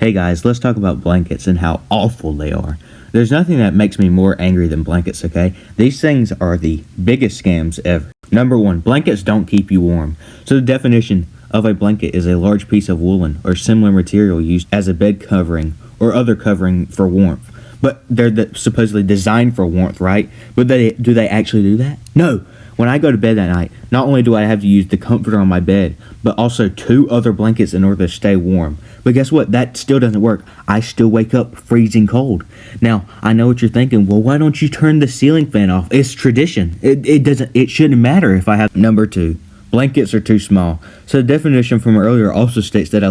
Hey guys, let's talk about blankets and how awful they are. There's nothing that makes me more angry than blankets, okay? These things are the biggest scams ever. Number one, blankets don't keep you warm. So the definition of a blanket is a large piece of woolen or similar material used as a bed covering or other covering for warmth. But they're supposedly designed for warmth, right? But do they actually do that? No. When I go to bed that night, not only do I have to use the comforter on my bed, but also 2 other blankets in order to stay warm. But guess what? That still doesn't work. I still wake up freezing cold. Now, I know what you're thinking. Well, why don't you turn the ceiling fan off? It's tradition. It shouldn't matter if I have. Number 2, blankets are too small. So the definition from earlier also states that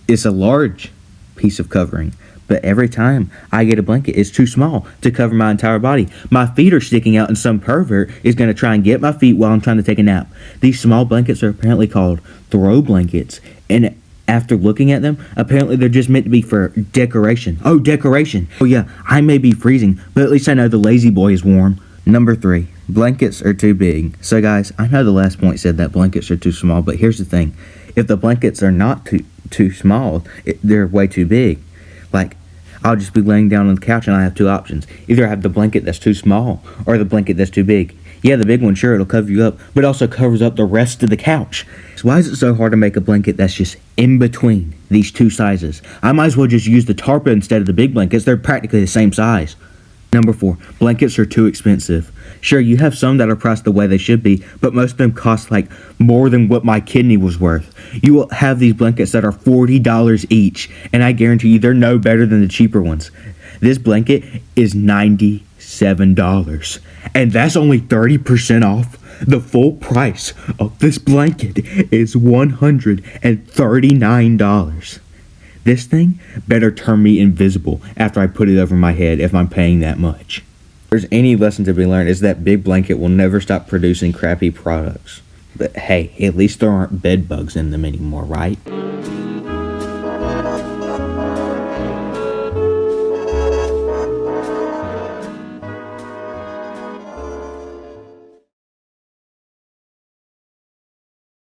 it's a large piece of covering. But every time I get a blanket, it's too small to cover my entire body. My feet are sticking out and some pervert is going to try and get my feet while I'm trying to take a nap. These small blankets are apparently called throw blankets. And after looking at them, apparently they're just meant to be for decoration. Oh, decoration. Oh yeah, I may be freezing, but at least I know the lazy boy is warm. Number 3, blankets are too big. So guys, I know the last point said that blankets are too small, but here's the thing. If the blankets are not too small, they're way too big. Like, I'll just be laying down on the couch and I have 2 options. Either I have the blanket that's too small or the blanket that's too big. Yeah, the big one, sure, it'll cover you up, but it also covers up the rest of the couch. So why is it so hard to make a blanket that's just in between these 2 sizes? I might as well just use the tarpa instead of the big blankets. They're practically the same size. Number 4, blankets are too expensive. Sure, you have some that are priced the way they should be, but most of them cost like more than what my kidney was worth. You will have these blankets that are $40 each, and I guarantee you they're no better than the cheaper ones. This blanket is $97, and that's only 30% off. The full price of this blanket is $139. This thing better turn me invisible after I put it over my head if I'm paying that much. If there's any lesson to be learned, is that big blanket will never stop producing crappy products. But hey, at least there aren't bed bugs in them anymore, right?